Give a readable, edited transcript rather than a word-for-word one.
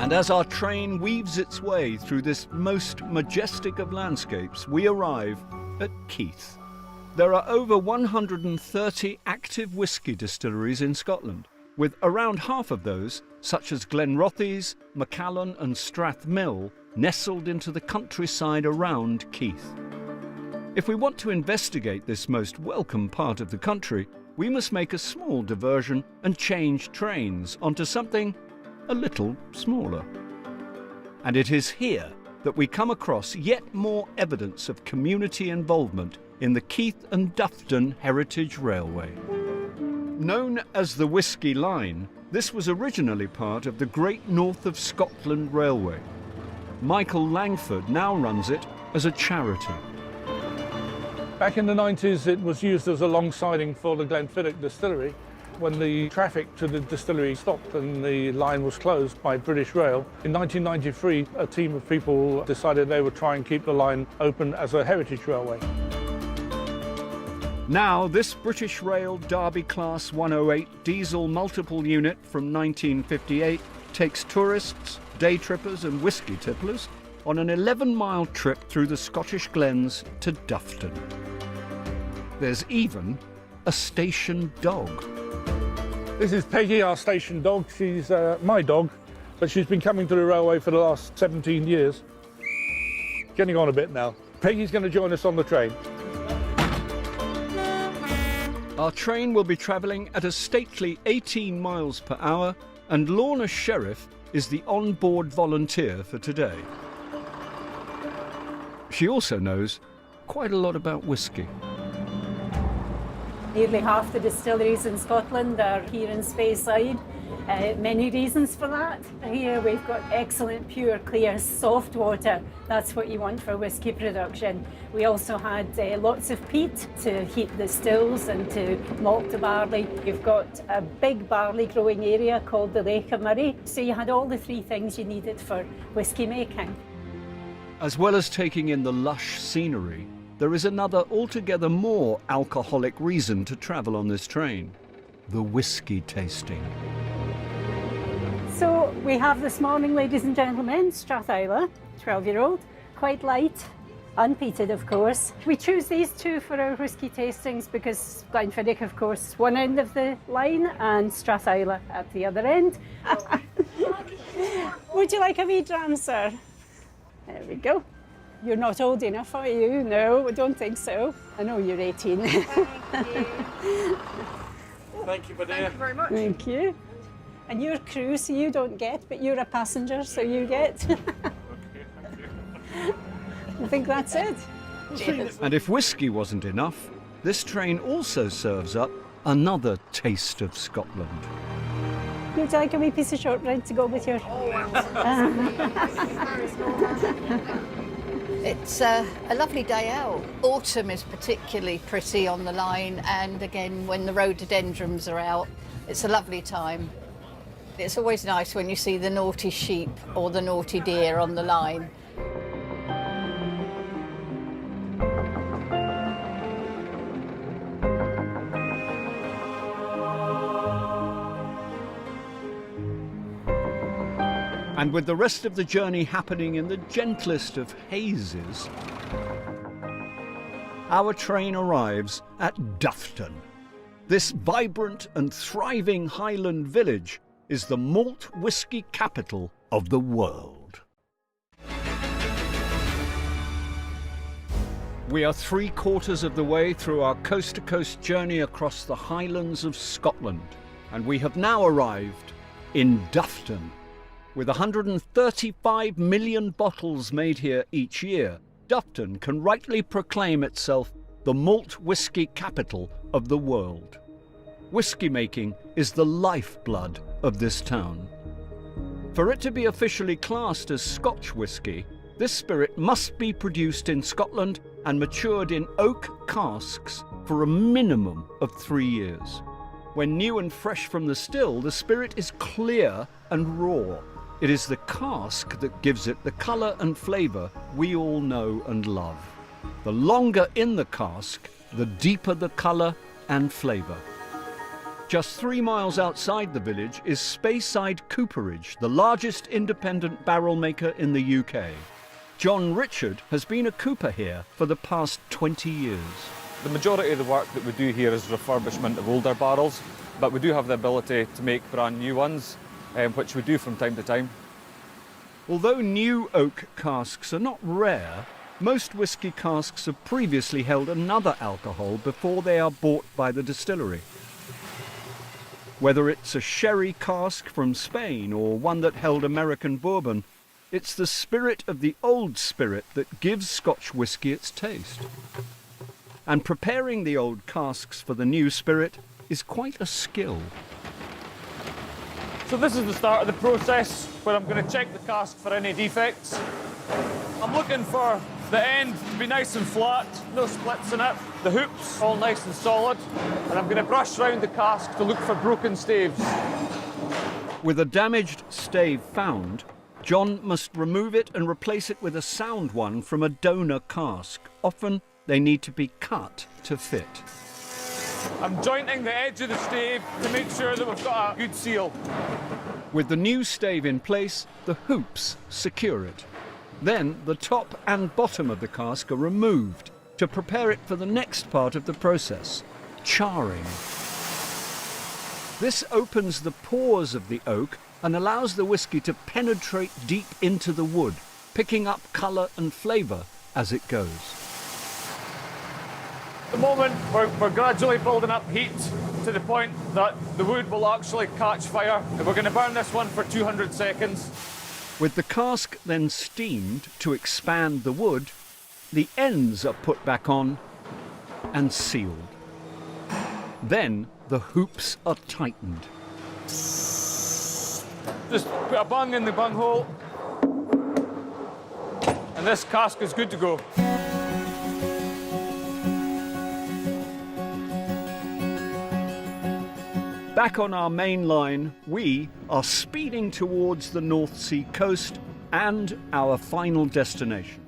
And as our train weaves its way through this most majestic of landscapes, we arrive at Keith. There are over 130 active whisky distilleries in Scotland, with around half of those, such as Glenrothes, Macallan and Strathmill, nestled into the countryside around Keith. If we want to investigate this most welcome part of the country, we must make a small diversion and change trains onto something a little smaller. And it is here that we come across yet more evidence of community involvement in the Keith and Duffton Heritage Railway. Known as the Whisky Line, this was originally part of the Great North of Scotland Railway. Michael Langford now runs it as a charity. Back in the 90s, it was used as a long siding for the Glenfiddich distillery. When the traffic to the distillery stopped and the line was closed by British Rail, in 1993, a team of people decided they would try and keep the line open as a heritage railway. Now, this British Rail Derby Class 108 diesel multiple unit from 1958 takes tourists, day trippers and whisky tipplers on an 11-mile trip through the Scottish Glens to Duffton. There's even a station dog. This is Peggy, our station dog. She's my dog, but she's been coming to the railway for the last 17 years. Getting on a bit now. Peggy's going to join us on the train. Our train will be travelling at a stately 18 miles per hour, and Lorna Sheriff is the on-board volunteer for today. She also knows quite a lot about whisky. Nearly half the distilleries in Scotland are here in Speyside. Many reasons for that. Here we've got excellent, pure, clear, soft water. That's what you want for whisky production. We also had lots of peat to heat the stills and to malt the barley. You've got a big barley growing area called the Lake of Murray. So you had all the three things you needed for whisky making. As well as taking in the lush scenery, there is another altogether more alcoholic reason to travel on this train: the whisky tasting. So we have this morning, ladies and gentlemen, Strathisla, 12-year-old, quite light, unpeated of course. We choose these two for our whisky tastings because Glenfiddich, of course, one end of the line and Strathisla at the other end. Would you like a wee dram, sir? There we go. You're not old enough, are you? No, I don't think so. I know you're 18. Thank you. Thank you, my dear. Thank you very much. Thank you. And you're crew, so you don't get, but you're a passenger, so you get. Okay, thank you. I think that's it. And if whisky wasn't enough, this train also serves up another taste of Scotland. Would you like a wee piece of shortbread to go with your... It's a lovely day out. Autumn is particularly pretty on the line, and again when the rhododendrons are out, it's a lovely time. It's always nice when you see the naughty sheep or the naughty deer on the line. And with the rest of the journey happening in the gentlest of hazes, our train arrives at Duffton. This vibrant and thriving Highland village is the malt whisky capital of the world. We are 3/4 of the way through our coast-to-coast journey across the Highlands of Scotland, and we have now arrived in Duffton. With 135 million bottles made here each year, Duffton can rightly proclaim itself the malt whisky capital of the world. Whisky making is the lifeblood of this town. For it to be officially classed as Scotch whisky, this spirit must be produced in Scotland and matured in oak casks for a minimum of 3 years. When new and fresh from the still, the spirit is clear and raw. It is the cask that gives it the colour and flavour we all know and love. The longer in the cask, the deeper the colour and flavour. Just 3 miles outside the village is Speyside Cooperage, the largest independent barrel maker in the UK. John Richard has been a cooper here for the past 20 years. The majority of the work that we do here is refurbishment of older barrels, but we do have the ability to make brand new ones, which we do from time to time. Although new oak casks are not rare, most whisky casks have previously held another alcohol before they are bought by the distillery. Whether it's a sherry cask from Spain or one that held American bourbon, it's the spirit of the old spirit that gives Scotch whisky its taste. And preparing the old casks for the new spirit is quite a skill. So this is the start of the process where I'm going to check the cask for any defects. I'm looking for the end to be nice and flat, no splits in it. The hoops all nice and solid. And I'm going to brush round the cask to look for broken staves. With a damaged stave found, John must remove it and replace it with a sound one from a donor cask. Often they need to be cut to fit. I'm jointing the edge of the stave to make sure that we've got a good seal. With the new stave in place, the hoops secure it. Then the top and bottom of the cask are removed to prepare it for the next part of the process, charring. This opens the pores of the oak and allows the whisky to penetrate deep into the wood, picking up colour and flavour as it goes. At the moment, we're gradually building up heat to the point that the wood will actually catch fire. And we're going to burn this one for 200 seconds. With the cask then steamed to expand the wood, the ends are put back on and sealed. Then the hoops are tightened. Just put a bung in the bunghole, and this cask is good to go. Back on our main line, we are speeding towards the North Sea coast and our final destination.